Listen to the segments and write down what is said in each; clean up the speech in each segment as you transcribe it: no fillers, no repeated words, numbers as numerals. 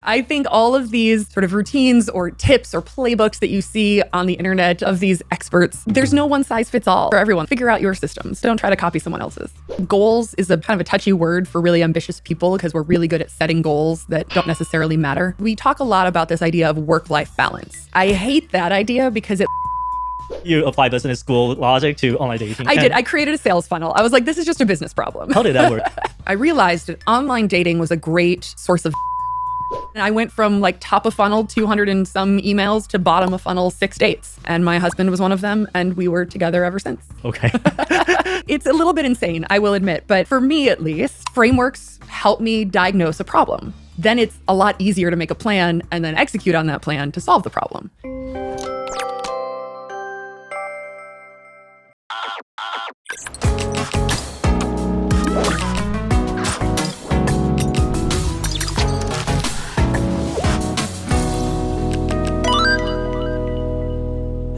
I think all of these sort of routines or tips or playbooks that you see on the internet of these experts, there's no one size fits all for everyone. Figure out your systems. Don't try to copy someone else's. Goals is a kind of a touchy word for really ambitious people because we're really good at setting goals that don't necessarily matter. We talk a lot about this idea of work-life balance. I hate that idea because You apply business school logic to online dating. I did. I created a sales funnel. I was like, this is just a business problem. How did that work? I realized that online dating was a great source of and I went from like top of funnel 200 and some emails to bottom of funnel 6 dates. And my husband was one of them, and we were together ever since. Okay. It's a little bit insane, I will admit. But for me, at least, frameworks help me diagnose a problem. Then it's a lot easier to make a plan and then execute on that plan to solve the problem.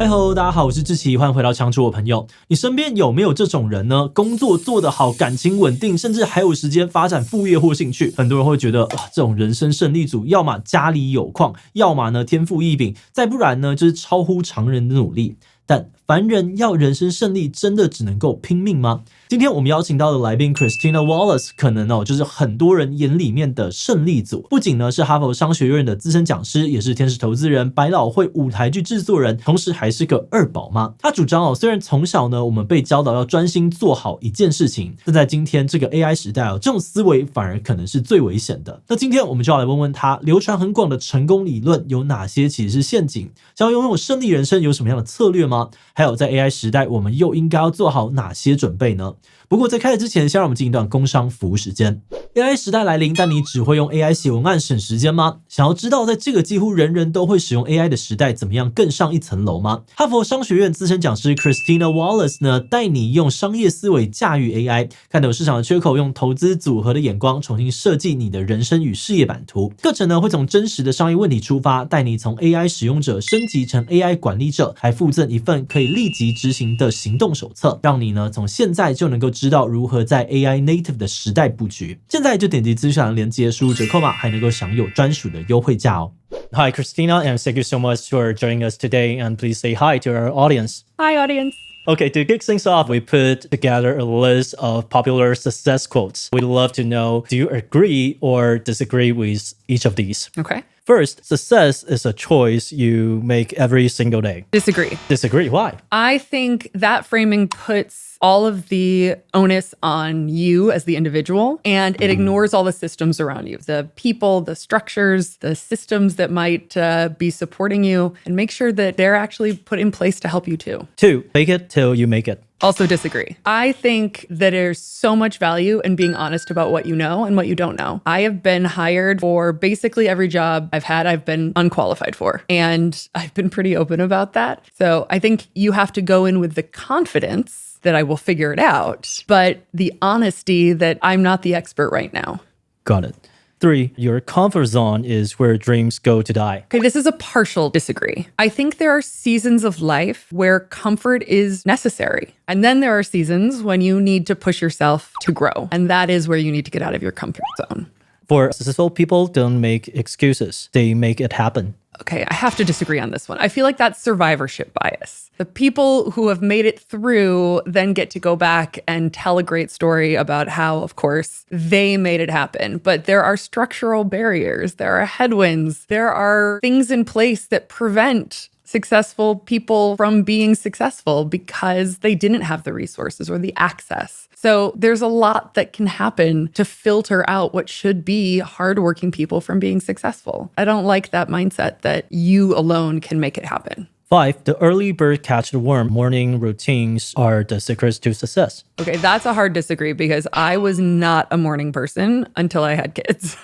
Hello， 大家好，我是志祺，欢迎回到强主我朋友。你身边有没有这种人呢？工作做得好，感情稳定，甚至还有时间发展副业或兴趣。很多人会觉得，哇，这种人生胜利组，要么家里有矿，要么呢天赋异禀，再不然呢就是超乎常人的努力。但凡人要人生胜利，真的只能够拼命吗？今天我们邀请到的来宾 Christina Wallace 可能就是很多人眼里面的胜利组。不仅呢是哈佛商学院的资深讲师，也是天使投资人、百老汇舞台剧制作人，同时还是个二宝妈。她主张虽然从小呢我们被教导要专心做好一件事情，但在今天这个 AI 时代这种思维反而可能是最危险的。那今天我们就要来问问她，流传很广的成功理论有哪些其实是陷阱？想要拥有胜利人生有什么样的策略吗？还有在 AI 时代我们又应该要做好哪些准备呢？不过在开始之前，先让我们进一段工商服务时间。AI 时代来临，但你只会用 AI 写文案省时间吗？想要知道在这个几乎人人都会使用 AI 的时代，怎么样更上一层楼吗？哈佛商学院资深讲师 Christina Wallace 呢，带你用商业思维驾驭 AI， 看懂市场的缺口，用投资组合的眼光重新设计你的人生与事业版图。课程呢会从真实的商业问题出发，带你从 AI 使用者升级成 AI 管理者，还附赠一份可以立即执行的行动手册，让你呢从现在就能够知道如何在 AI native 的时代布局。现在就点击资讯栏连结，输入折扣码，还能够享有专属的优惠价哦。Hi, Christina, and thank you so much for joining us today. And please say hi to our audience. Hi, audience. Okay, to kick things off, we put together a list of popular success quotes. We'd love to know, do you agree or disagree with each of these? Okay. First, success is a choice you make every single day. Disagree. Disagree, why? I think that framing puts all of the onus on you as the individual, and it ignores all the systems around you, the people, the structures, the systems that might be supporting you, and make sure that they're actually put in place to help you too. 2, fake it till you make it. Also disagree. I think that there's so much value in being honest about what you know and what you don't know. I have been hired for basically every job I've been unqualified for. And I've been pretty open about that. So I think you have to go in with the confidence that I will figure it out, but the honesty that I'm not the expert right now. Got it. 3, your comfort zone is where dreams go to die. Okay, this is a partial disagree. I think there are seasons of life where comfort is necessary. And then there are seasons when you need to push yourself to grow. And that is where you need to get out of your comfort zone. 4, successful people don't make excuses. They make it happen. Okay, I have to disagree on this one. I feel like that's survivorship bias. The people who have made it through then get to go back and tell a great story about how, of course, they made it happen. But there are structural barriers. There are headwinds. There are things in place that prevent successful people from being successful because they didn't have the resources or the access. So there's a lot that can happen to filter out what should be hardworking people from being successful. I don't like that mindset that you alone can make it happen. 5, the early bird catch the worm. Morning routines are the secrets to success. Okay, that's a hard disagree because I was not a morning person until I had kids.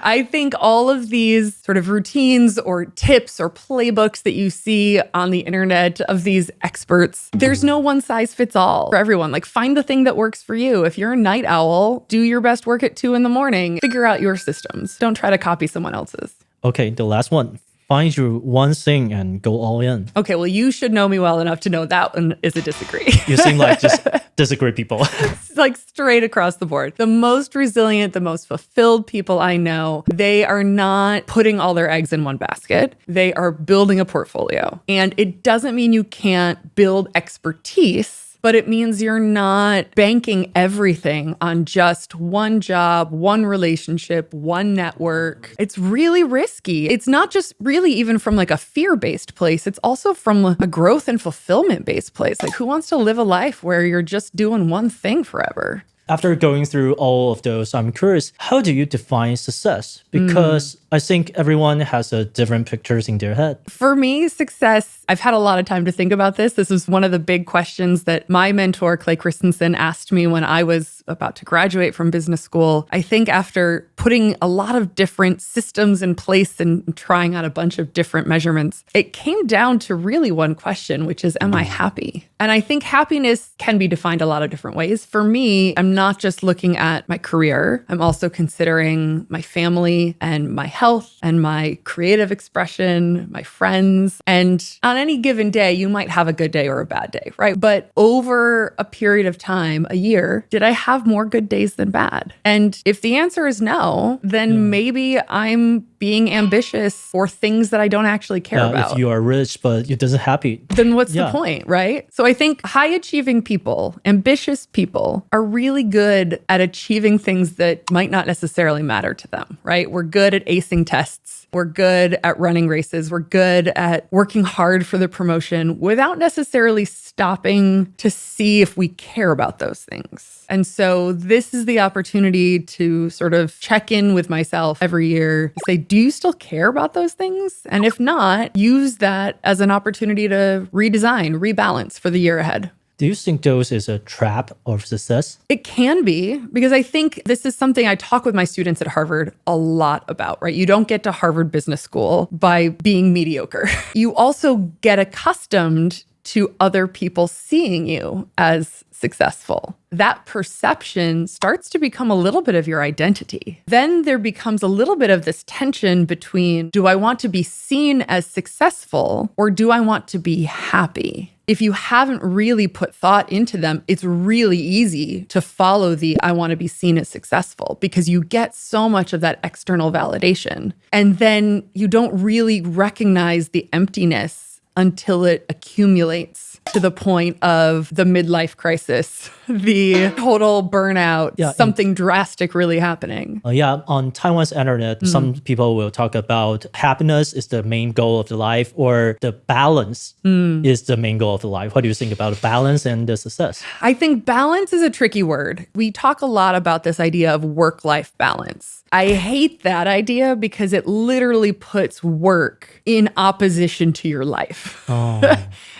I think all of these sort of routines or tips or playbooks that you see on the internet of these experts, there's no one size fits all for everyone. Like, find the thing that works for you. If you're a night owl, do your best work at 2 a.m. Figure out your systems. Don't try to copy someone else's. Okay, the last one. Find your one thing and go all in. Okay, well, you should know me well enough to know that one is a disagree. You seem like just disagree people. Like straight across the board. The most resilient, the most fulfilled people I know, they are not putting all their eggs in one basket. They are building a portfolio. And it doesn't mean you can't build expertise, but it means you're not banking everything on just one job, one relationship, one network. It's really risky. It's not just really even from like a fear-based place. It's also from a growth and fulfillment-based place. Like, who wants to live a life where you're just doing one thing forever? After going through all of those, I'm curious, how do you define success? Because I think everyone has a different pictures in their head. For me, success, I've had a lot of time to think about this. This was one of the big questions that my mentor, Clay Christensen, asked me when I was about to graduate from business school. I think after putting a lot of different systems in place and trying out a bunch of different measurements, it came down to really one question, which is, am I happy? And I think happiness can be defined a lot of different ways. For me, I'm not just looking at my career. I'm also considering my family and my health and my creative expression, my friends. And on any given day, you might have a good day or a bad day, right? But over a period of time, a year, did I have more good days than bad? And if the answer is no, then maybe I'm being ambitious for things that I don't actually care about. If you are rich, but you're just happy, then what's the point, right? So I think high achieving people, ambitious people are really good at achieving things that might not necessarily matter to them, right? We're good at acing tests. We're good at running races. We're good at working hard for the promotion without necessarily stopping to see if we care about those things. And so this is the opportunity to sort of check in with myself every year, say, do you still care about those things? And if not, use that as an opportunity to redesign, rebalance for the year ahead. Do you think those is a trap of success? It can be, because I think this is something I talk with my students at Harvard a lot about, right? You don't get to Harvard Business School by being mediocre. You also get accustomed to other people seeing you as successful. That perception starts to become a little bit of your identity. Then there becomes a little bit of this tension between, do I want to be seen as successful or do I want to be happy? If you haven't really put thought into them, it's really easy to follow the I want to be seen as successful because you get so much of that external validation. And then you don't really recognize the emptiness until it accumulates to the point of the midlife crisis, the total burnout, something drastic really happening. On Taiwan's internet, some people will talk about happiness is the main goal of the life, or the balance is the main goal of the life. What do you think about balance and the success? I think balance is a tricky word. We talk a lot about this idea of work-life balance. I hate that idea because it literally puts work in opposition to your life.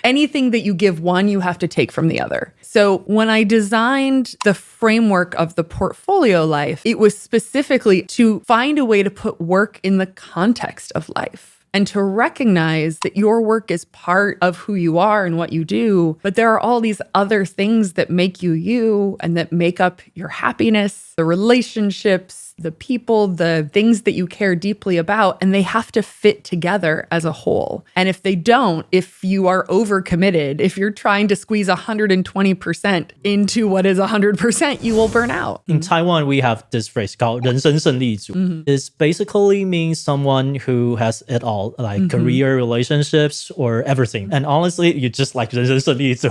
Anything that you give one, you have to take from the other. So when I designed the framework of the portfolio life, it was specifically to find a way to put work in the context of life. And to recognize that your work is part of who you are and what you do, but there are all these other things that make you you and that make up your happiness, the relationships, the people, the things that you care deeply about, and they have to fit together as a whole. And if they don't, if you are overcommitted, if you're trying to squeeze 120% into what is 100%, you will burn out. In Taiwan, we have this phrase called 人生胜利组. It basically means someone who has it all, like career, relationships, or everything. And honestly, you just like 人生胜利组.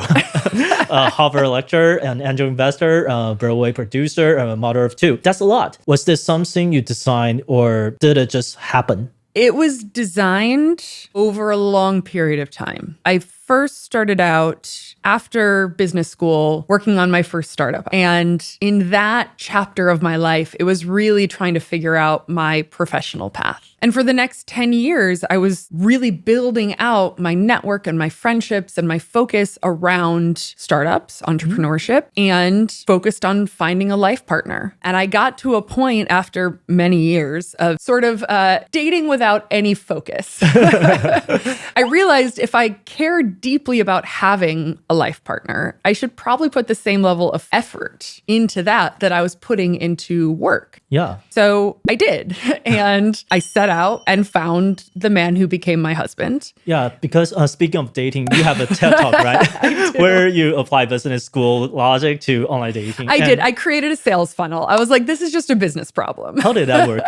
Harvard lecturer, an angel investor, Broadway producer, a mother of two. That's a lot. Was this something you designed, or did it just happen? It was designed over a long period of time. I first started out after business school working on my first startup. And in that chapter of my life, it was really trying to figure out my professional path. And for the next 10 years, I was really building out my network and my friendships and my focus around startups, entrepreneurship, and focused on finding a life partner. And I got to a point after many years of sort of dating without any focus. I realized if I cared deeply about having a life partner, I should probably put the same level of effort into that I was putting into work. Yeah. So I did. And I set out and found the man who became my husband. Yeah, because speaking of dating, you have a TED Talk, right? Where you apply business school logic to online dating. I did. I created a sales funnel. I was like, this is just a business problem. How did that work?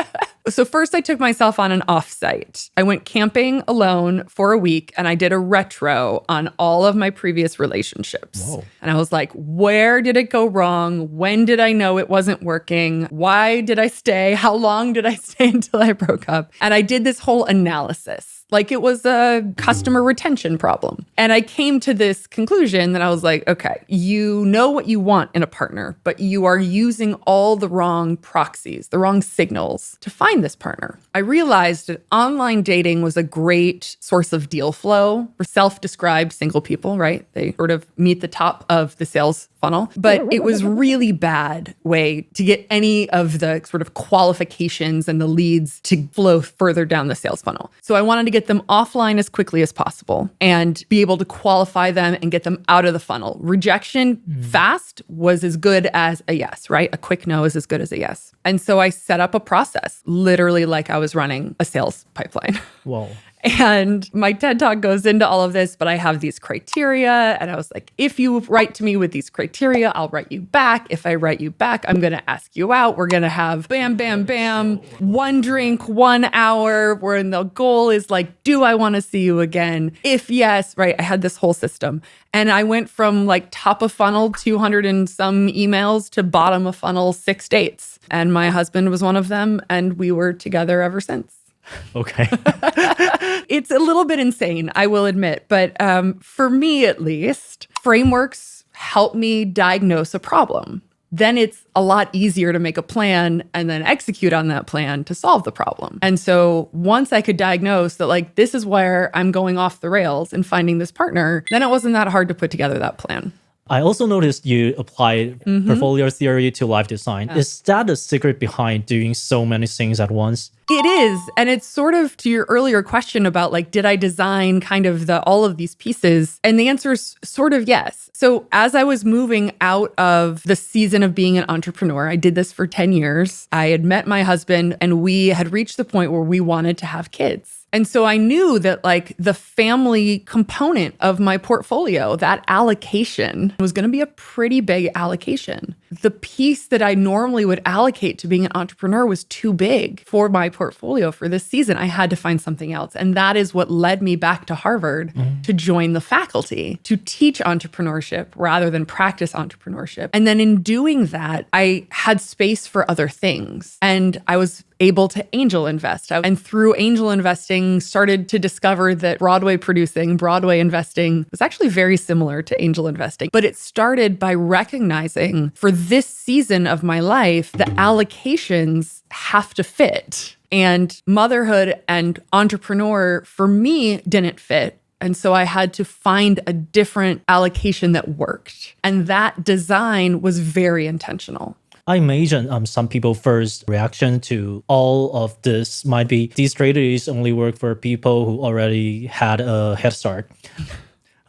So first I took myself on an offsite. I went camping alone for a week and I did a retro on all of my previous relationships. Whoa. And I was like, where did it go wrong? When did I know it wasn't working? Why did I stay? How long did I stay until I broke up? And I did this whole analysis. Like it was a customer retention problem. And I came to this conclusion that I was like, okay, you know what you want in a partner, but you are using all the wrong proxies, the wrong signals to find this partner. I realized that online dating was a great source of deal flow for self-described single people, right? They sort of meet the top of the sales funnel, but it was really bad way to get any of the sort of qualifications and the leads to flow further down the sales funnel. So I wanted to get them offline as quickly as possible and be able to qualify them and get them out of the funnel. Rejection fast was as good as a yes, right? A quick no is as good as a yes. And so I set up a process, literally like I was running a sales pipeline. Whoa. And my TED Talk goes into all of this, but I have these criteria. And I was like, if you write to me with these criteria, I'll write you back. If I write you back, I'm going to ask you out. We're going to have bam, bam, bam, one drink, 1 hour, where the goal is like, do I want to see you again? If yes, right? I had this whole system. And I went from like top of funnel, 200 and some emails to bottom of funnel, 6 dates. And my husband was one of them. And we were together ever since. Okay. It's a little bit insane, I will admit. But for me, at least, frameworks help me diagnose a problem. Then it's a lot easier to make a plan and then execute on that plan to solve the problem. And so once I could diagnose that, like, this is where I'm going off the rails and finding this partner, then it wasn't that hard to put together that plan. I also noticed you applied portfolio theory to life design. Yeah. Is that the secret behind doing so many things at once? It is. And it's sort of to your earlier question about like, did I design kind of all of these pieces? And the answer is sort of yes. So as I was moving out of the season of being an entrepreneur, I did this for 10 years. I had met my husband and we had reached the point where we wanted to have kids. And so I knew that like the family component of my portfolio, that allocation was going to be a pretty big allocation. The piece that I normally would allocate to being an entrepreneur was too big for my portfolio for this season. I had to find something else. And that is what led me back to Harvard to join the faculty, to teach entrepreneurship rather than practice entrepreneurship. And then in doing that, I had space for other things. And I was able to angel invest. And through angel investing, started to discover that Broadway investing was actually very similar to angel investing. But it started by recognizing for this season of my life, the allocations have to fit. And motherhood and entrepreneur for me didn't fit. And so I had to find a different allocation that worked. And that design was very intentional. I imagine some people's first reaction to all of this might be these strategies only work for people who already had a head start.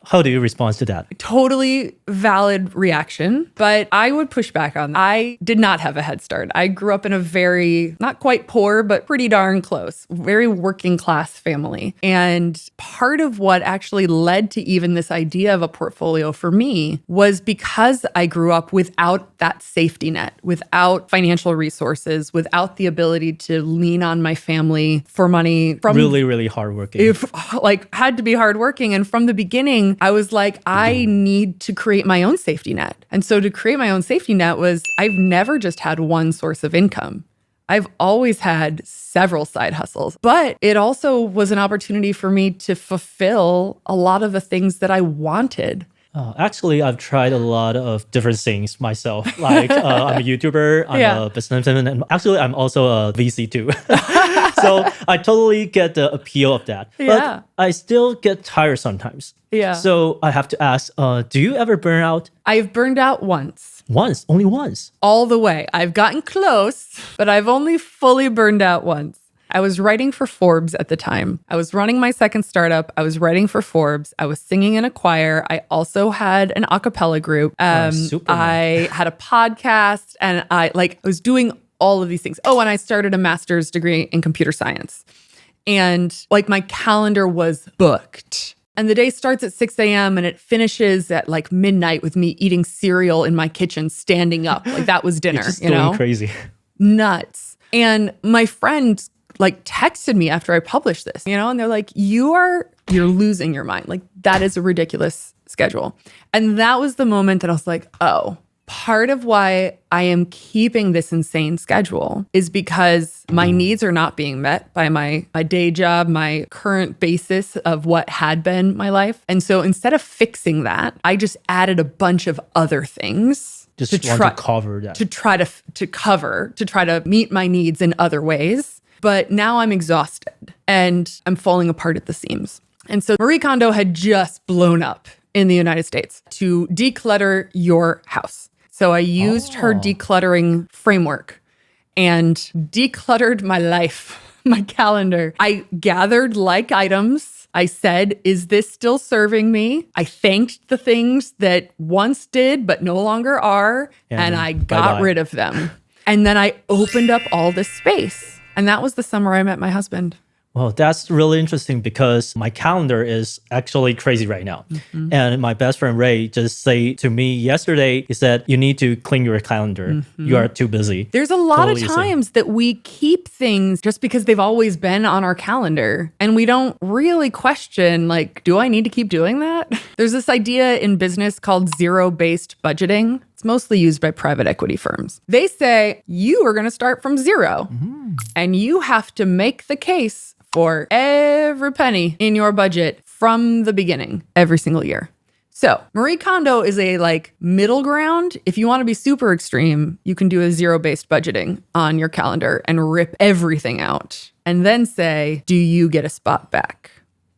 How do you respond to that? Totally valid reaction, but I would push back on that. I did not have a head start. I grew up in a very, not quite poor, but pretty darn close, very working class family. And part of what actually led to even this idea of a portfolio for me was because I grew up without that safety net, without financial resources, without the ability to lean on my family for money. From really, really hardworking. Had to be hardworking. And from the beginning, I was like, I need to create my own safety net. And so to create my own safety net was, I've never just had one source of income. I've always had several side hustles, but it also was an opportunity for me to fulfill a lot of the things that I wanted. Actually, I've tried a lot of different things myself. Like I'm a YouTuber, I'm a businessman, and actually I'm also a VC too. So I totally get the appeal of that. But I still get tired sometimes. Yeah. So I have to ask, do you ever burn out? I've burned out once. Once? Only once? All the way. I've gotten close, but I've only fully burned out once. I was writing for Forbes at the time. I was running my second startup. I was writing for Forbes. I was singing in a choir. I also had an a cappella group. I had a podcast, and I was doing all of these things. Oh, and I started a master's degree in computer science. And like my calendar was booked. And the day starts at 6 a.m. and it finishes at like midnight with me eating cereal in my kitchen, standing up. Like that was dinner, You're just going crazy. Nuts. And my friend like texted me after I published this, and they're like, you're losing your mind. Like that is a ridiculous schedule. And that was the moment that I was like, oh, part of why I am keeping this insane schedule is because my needs are not being met by my day job, my current basis of what had been my life. And so instead of fixing that, I just added a bunch of other things to cover that. To try to meet my needs in other ways. But now I'm exhausted and I'm falling apart at the seams. And so Marie Kondo had just blown up in the United States to declutter your house. So I used her decluttering framework and decluttered my life, my calendar. I gathered like items. I said, is this still serving me? I thanked the things that once did but no longer are, and I got rid of them. And then I opened up all this space. And that was the summer I met my husband. Well, that's really interesting because my calendar is actually crazy right now. Mm-hmm. And my best friend Ray just said to me yesterday, he said, you need to clean your calendar. Mm-hmm. You are too busy. There's a lot of times that we keep things just because they've always been on our calendar. And we don't really question, like, do I need to keep doing that? There's this idea in business called zero-based budgeting. It's mostly used by private equity firms. They say you are going to start from zero. Mm-hmm. And you have to make the case for every penny in your budget from the beginning, every single year. So Marie Kondo is a middle ground. If you want to be super extreme, you can do a zero-based budgeting on your calendar and rip everything out and then say, do you get a spot back?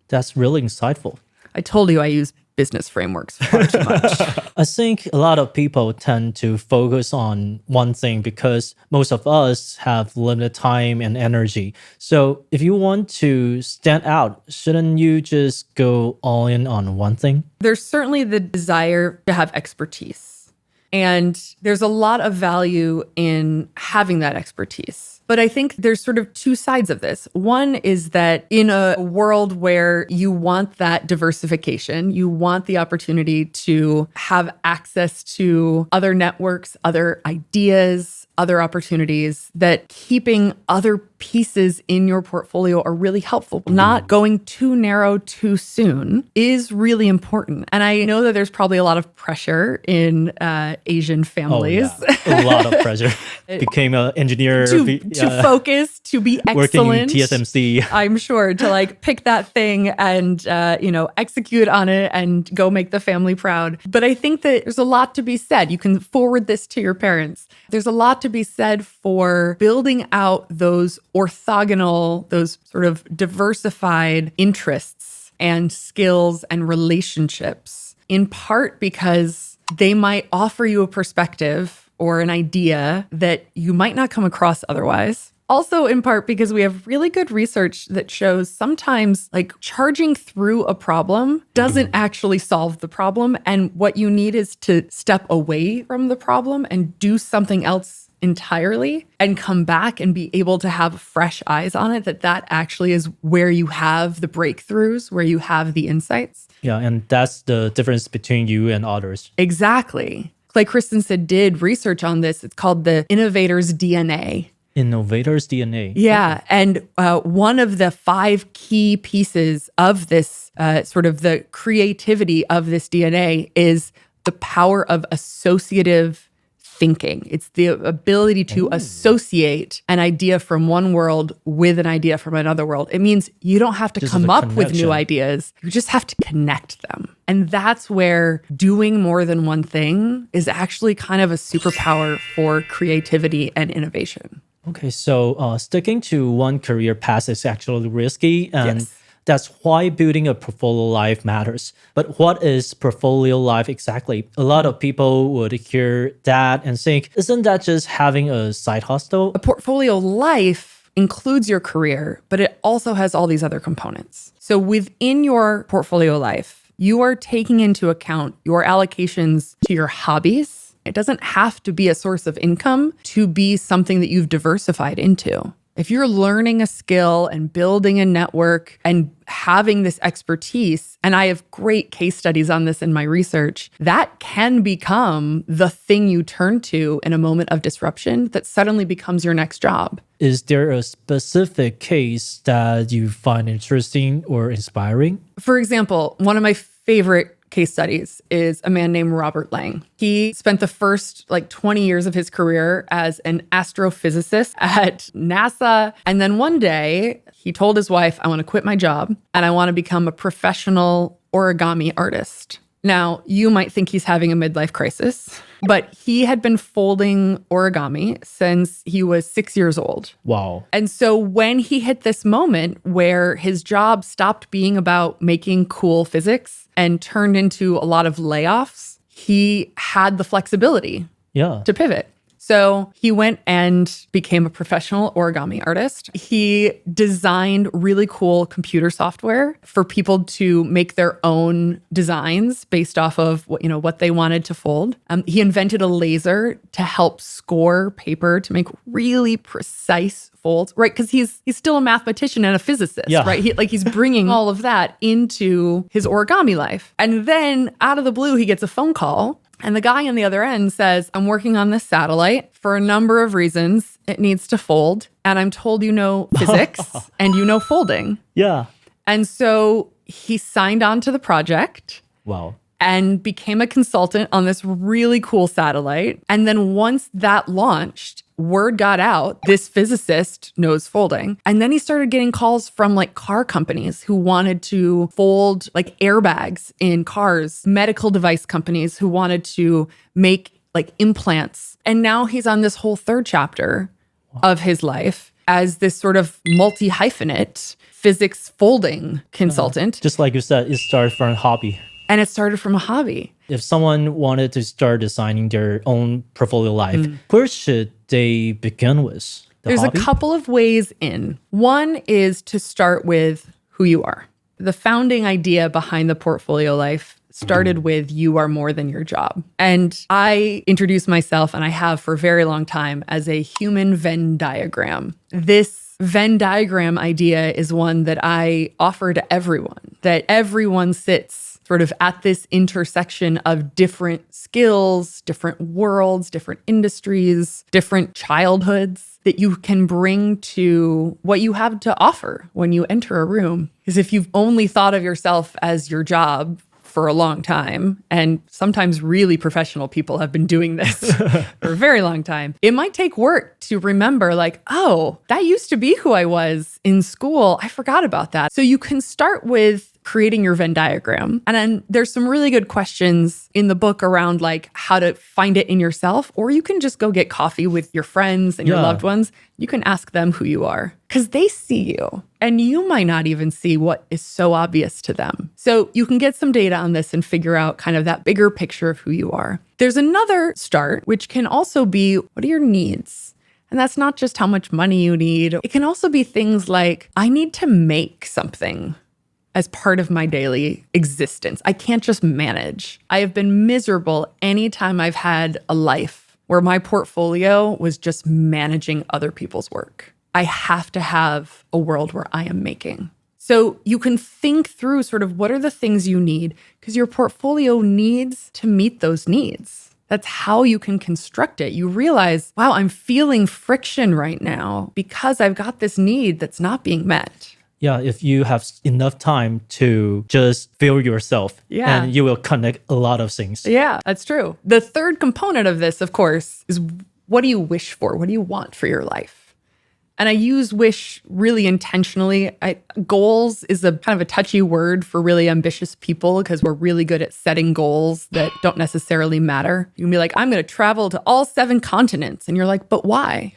That's really insightful. I told you I use business frameworks far too much. I think a lot of people tend to focus on one thing because most of us have limited time and energy. So if you want to stand out, shouldn't you just go all in on one thing? There's certainly the desire to have expertise. And there's a lot of value in having that expertise. But I think there's sort of two sides of this. One is that in a world where you want that diversification, you want the opportunity to have access to other networks, other ideas, other opportunities, that keeping other pieces in your portfolio are really helpful. Not going too narrow too soon is really important. And I know that there's probably a lot of pressure in Asian families. Oh, yeah. A lot of pressure. Became an engineer. To focus, to be excellent. Working in TSMC. I'm sure, to pick that thing and, execute on it and go make the family proud. But I think that there's a lot to be said. You can forward this to your parents. There's a lot to be said for building out those orthogonal, those sort of diversified interests and skills and relationships, in part because they might offer you a perspective or an idea that you might not come across otherwise. Also, in part because we have really good research that shows sometimes charging through a problem doesn't actually solve the problem. And what you need is to step away from the problem and do something else entirely and come back and be able to have fresh eyes on it, that actually is where you have the breakthroughs, where you have the insights. Yeah, and that's the difference between you and others. Exactly. Like Kristen said, did research on this. It's called the innovator's DNA. Innovator's DNA. Yeah. And one of the 5 key pieces of this, sort of the creativity of this DNA, is the power of associative thinking. It's the ability to associate an idea from one world with an idea from another world. It means you don't have to come up with new ideas. You just have to connect them. And that's where doing more than one thing is actually kind of a superpower for creativity and innovation. Okay, so sticking to one career path is actually risky, and yes. That's why building a portfolio life matters. But what is portfolio life exactly? A lot of people would hear that and think, isn't that just having a side hustle? A portfolio life includes your career, but it also has all these other components. So within your portfolio life, you are taking into account your allocations to your hobbies. It doesn't have to be a source of income to be something that you've diversified into. If you're learning a skill and building a network and having this expertise, and I have great case studies on this in my research, that can become the thing you turn to in a moment of disruption that suddenly becomes your next job. Is there a specific case that you find interesting or inspiring? For example, one of my favorite case studies is a man named Robert Lang. He spent the first 20 years of his career as an astrophysicist at NASA. And then one day he told his wife, I want to quit my job and I want to become a professional origami artist. Now, you might think he's having a midlife crisis, but he had been folding origami since he was 6 years old. Wow. And so when he hit this moment where his job stopped being about making cool physics and turned into a lot of layoffs, he had the flexibility to pivot. So he went and became a professional origami artist. He designed really cool computer software for people to make their own designs based off of what they wanted to fold. He invented a laser to help score paper to make really precise folds, right? Because he's still a mathematician and a physicist, right? He's bringing all of that into his origami life. And then out of the blue, he gets a phone call. And the guy on the other end says, I'm working on this satellite for a number of reasons. It needs to fold. And I'm told you know physics and you know folding. Yeah. And so he signed on to the project. Wow. And became a consultant on this really cool satellite. And then once that launched, word got out, this physicist knows folding. And then he started getting calls from car companies who wanted to fold airbags in cars, medical device companies who wanted to make implants. And now he's on this whole third chapter of his life as this sort of multi-hyphenate physics folding consultant. Just like you said, it started from a hobby. And it started from a hobby. If someone wanted to start designing their own portfolio life, where should they begin with? There's a couple of ways in. One is to start with who you are. The founding idea behind the portfolio life started with you are more than your job. And I introduce myself, and I have for a very long time, as a human Venn diagram. This Venn diagram idea is one that I offer to everyone, that everyone sits sort of at this intersection of different skills, different worlds, different industries, different childhoods that you can bring to what you have to offer when you enter a room. Because if you've only thought of yourself as your job for a long time, and sometimes really professional people have been doing this for a very long time, it might take work to remember oh, that used to be who I was in school. I forgot about that. So you can start with creating your Venn diagram. And then there's some really good questions in the book around how to find it in yourself, or you can just go get coffee with your friends and your loved ones. You can ask them who you are because they see you and you might not even see what is so obvious to them. So you can get some data on this and figure out kind of that bigger picture of who you are. There's another start, which can also be, what are your needs? And that's not just how much money you need. It can also be things like, I need to make something as part of my daily existence. I can't just manage. I have been miserable anytime I've had a life where my portfolio was just managing other people's work. I have to have a world where I am making. So you can think through sort of what are the things you need, because your portfolio needs to meet those needs. That's how you can construct it. You realize, wow, I'm feeling friction right now because I've got this need that's not being met. Yeah, if you have enough time to just feel yourself, and you will connect a lot of things. Yeah, that's true. The third component of this, of course, is what do you wish for? What do you want for your life? And I use wish really intentionally. Goals is a kind of a touchy word for really ambitious people because we're really good at setting goals that don't necessarily matter. You can be like, I'm going to travel to all 7 continents. And you're like, but why?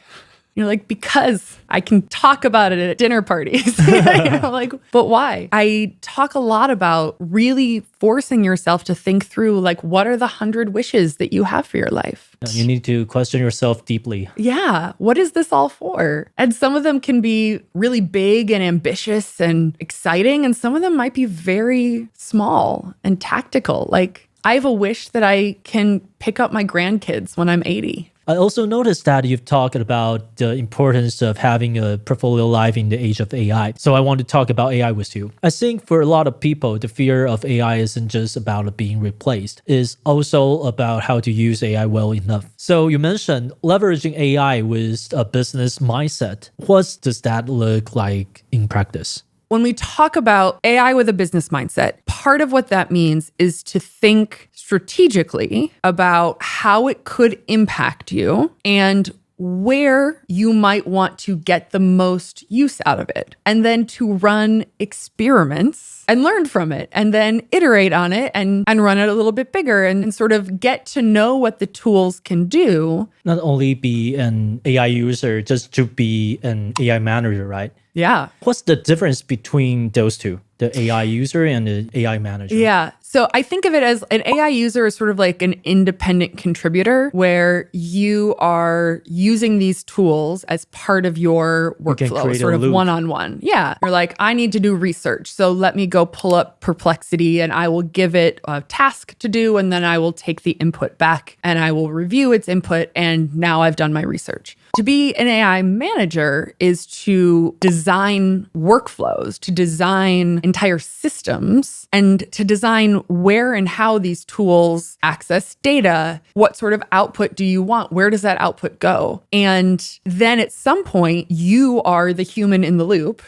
You're like, because I can talk about it at dinner parties. Like, but why? I talk a lot about really forcing yourself to think through, like, what are the 100 wishes that you have for your life? You need to question yourself deeply. Yeah. What is this all for? And some of them can be really big and ambitious and exciting. And some of them might be very small and tactical. Like, I have a wish that I can pick up my grandkids when I'm 80. I also noticed that you've talked about the importance of having a portfolio life in the age of AI. So I want to talk about AI with you. I think for a lot of people, the fear of AI isn't just about being replaced. It's also about how to use AI well enough. So you mentioned leveraging AI with a business mindset. What does that look like in practice? When we talk about AI with a business mindset, part of what that means is to think strategically about how it could impact you and where you might want to get the most use out of it, and then to run experiments and learn from it, and then iterate on it and run it a little bit bigger and sort of get to know what the tools can do. Not only be an AI user, just to be an AI manager, right? Yeah. What's the difference between those two, the AI user and the AI manager? Yeah. So I think of it as an AI user is sort of like an independent contributor where you are using these tools as part of your workflow, sort of one-on-one. Yeah. You're like, I need to do research. So let me go pull up Perplexity and I will give it a task to do. And then I will take the input back and I will review its input. And now I've done my research. To be an AI manager is to design workflows, to design entire systems, and to design where and how these tools access data. What sort of output do you want? Where does that output go? And then at some point, you are the human in the loop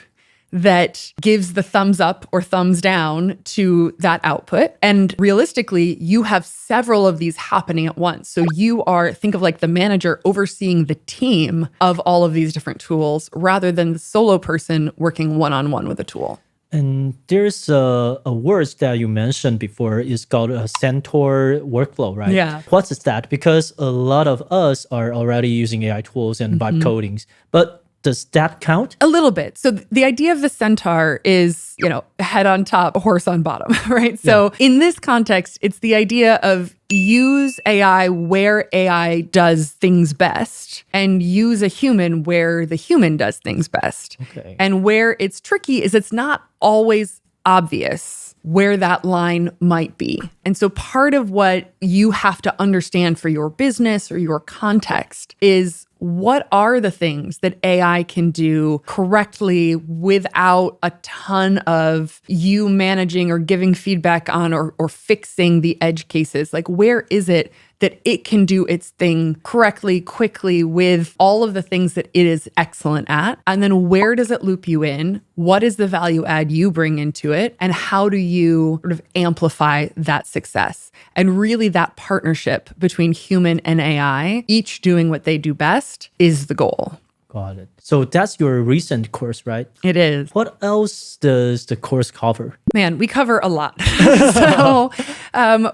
that gives the thumbs up or thumbs down to that output. And realistically, you have several of these happening at once. So you are, think of like the manager overseeing the team of all of these different tools rather than the solo person working one-on-one with a tool. And there's a word that you mentioned before is called a centaur workflow, right? Yeah. What is that? Because a lot of us are already using AI tools and vibe codings, but does that count? A little bit. So the idea of the centaur is, head on top, horse on bottom, right? So in this context, it's the idea of use AI where AI does things best and use a human where the human does things best. Okay. And where it's tricky is it's not always obvious where that line might be. And so part of what you have to understand for your business or your context is what are the things that AI can do correctly without a ton of you managing or giving feedback on or fixing the edge cases? Like, where is it that it can do its thing correctly, quickly, with all of the things that it is excellent at? And then where does it loop you in? What is the value add you bring into it? And how do you sort of amplify that success? And really that partnership between human and AI, each doing what they do best, is the goal. Got it. So that's your recent course, right? It is. What else does the course cover? Man, we cover a lot. So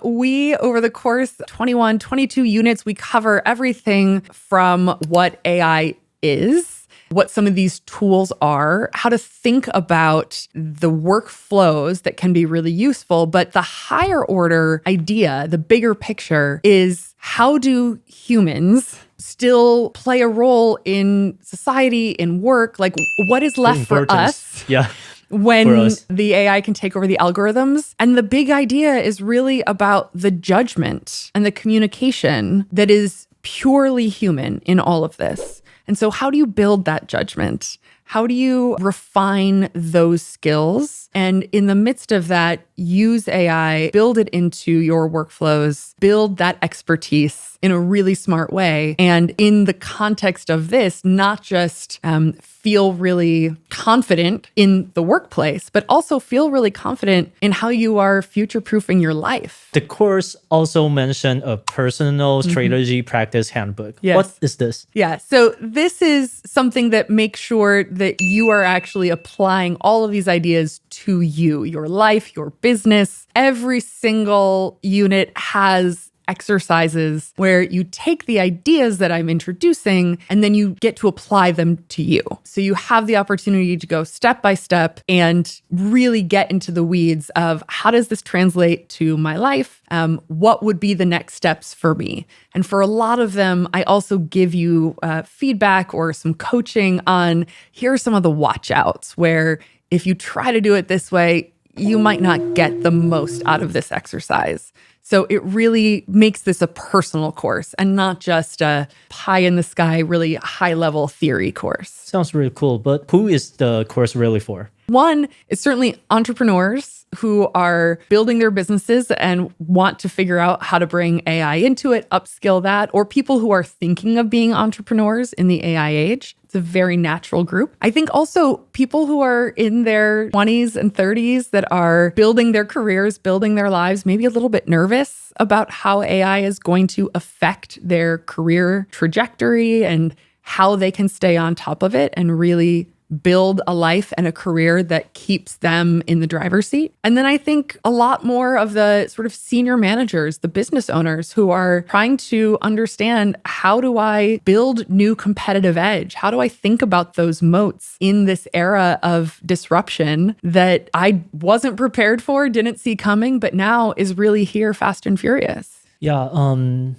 we, over the course, 21, 22 units, we cover everything from what AI is, what some of these tools are, how to think about the workflows that can be really useful. But the higher order idea, the bigger picture, is how do humans still play a role in society, in work? Like, what is left for us? Yeah. When the AI can take over the algorithms. And the big idea is really about the judgment and the communication that is purely human in all of this. And so how do you build that judgment? How do you refine those skills? And in the midst of that, use AI, build it into your workflows, build that expertise in a really smart way. And in the context of this, not just feel really confident in the workplace, but also feel really confident in how you are future-proofing your life. The course also mentioned a personal strategy practice handbook. Yes. What is this? Yeah, so this is something that makes sure that you are actually applying all of these ideas to you, your life, your business. Every single unit has exercises where you take the ideas that I'm introducing and then you get to apply them to you. So you have the opportunity to go step by step and really get into the weeds of how does this translate to my life? What would be the next steps for me? And for a lot of them, I also give you feedback or some coaching on here are some of the watch outs where if you try to do it this way, you might not get the most out of this exercise. So it really makes this a personal course and not just a pie in the sky, really high level theory course. Sounds really cool, but who is the course really for? One is certainly entrepreneurs who are building their businesses and want to figure out how to bring AI into it, upskill that, or people who are thinking of being entrepreneurs in the AI age. It's a very natural group. I think also people who are in their 20s and 30s that are building their careers, building their lives, maybe a little bit nervous about how AI is going to affect their career trajectory and how they can stay on top of it and really build a life and a career that keeps them in the driver's seat. And then I think a lot more of the sort of senior managers, the business owners who are trying to understand how do I build new competitive edge? How do I think about those moats in this era of disruption that I wasn't prepared for, didn't see coming, but now is really here fast and furious? Yeah,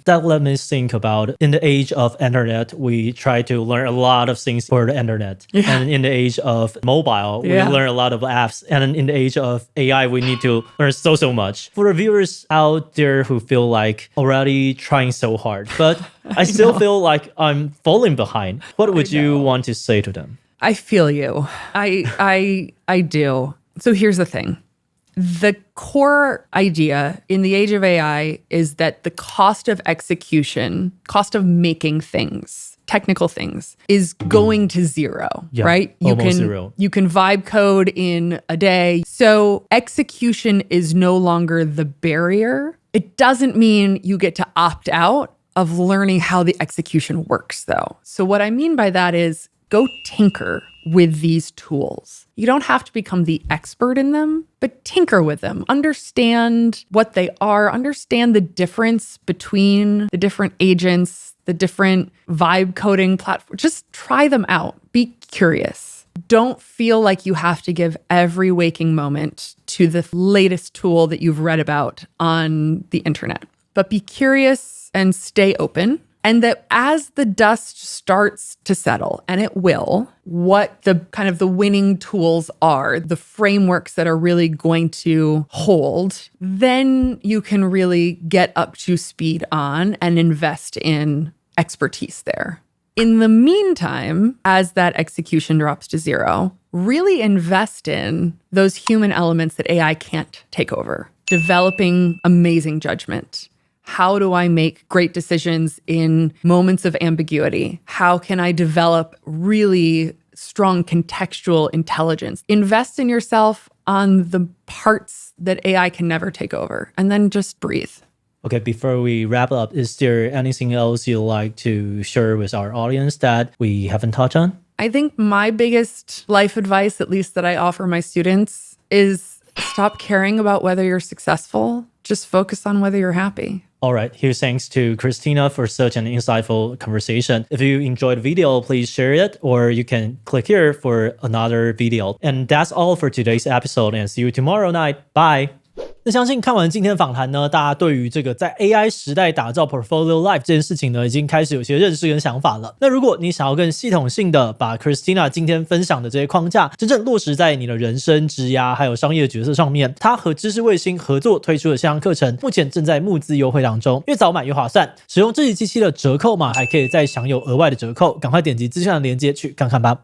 that let me think about in the age of internet, we try to learn a lot of things for the internet. Yeah. And in the age of mobile, we learn a lot of apps. And in the age of AI, we need to learn so much. For the viewers out there who feel like already trying so hard, but I still feel like I'm falling behind, what would you want to say to them? I feel you. I do. So here's the thing. The core idea in the age of AI is that the cost of execution, cost of making things, technical things, is going to zero, right? Zero. You can vibe code in a day. So execution is no longer the barrier. It doesn't mean you get to opt out of learning how the execution works, though. So what I mean by that is go tinker with these tools. You don't have to become the expert in them, but tinker with them. Understand what they are. Understand the difference between the different agents, the different vibe coding platforms. Just try them out. Be curious. Don't feel like you have to give every waking moment to the latest tool that you've read about on the internet. But be curious and stay open. And that as the dust starts to settle, and it will, what the kind of the winning tools are, the frameworks that are really going to hold, then you can really get up to speed on and invest in expertise there. In the meantime, as that execution drops to zero, really invest in those human elements that AI can't take over. Developing amazing judgment. How do I make great decisions in moments of ambiguity? How can I develop really strong contextual intelligence? Invest in yourself on the parts that AI can never take over, and then just breathe. Okay, before we wrap up, is there anything else you'd like to share with our audience that we haven't touched on? I think my biggest life advice, at least that I offer my students, is stop caring about whether you're successful. Just focus on whether you're happy. All right, here's thanks to Christina for such an insightful conversation. If you enjoyed the video, please share it, or you can click here for another video. And that's all for today's episode, and see you tomorrow night. Bye! 那相信看完今天的访谈呢，大家对于这个在 AI 时代打造 Portfolio Life 这件事情呢，已经开始有些认识跟想法了。那如果你想要更系统性的把 Christina 今天分享的这些框架真正落实在你的人生、职涯还有商业决策上面，他和知识卫星合作推出的线上课程，目前正在募资优惠当中，越早买越划算。使用志祺七七的折扣码，还可以再享有额外的折扣，赶快点击资讯栏的链接去看看吧。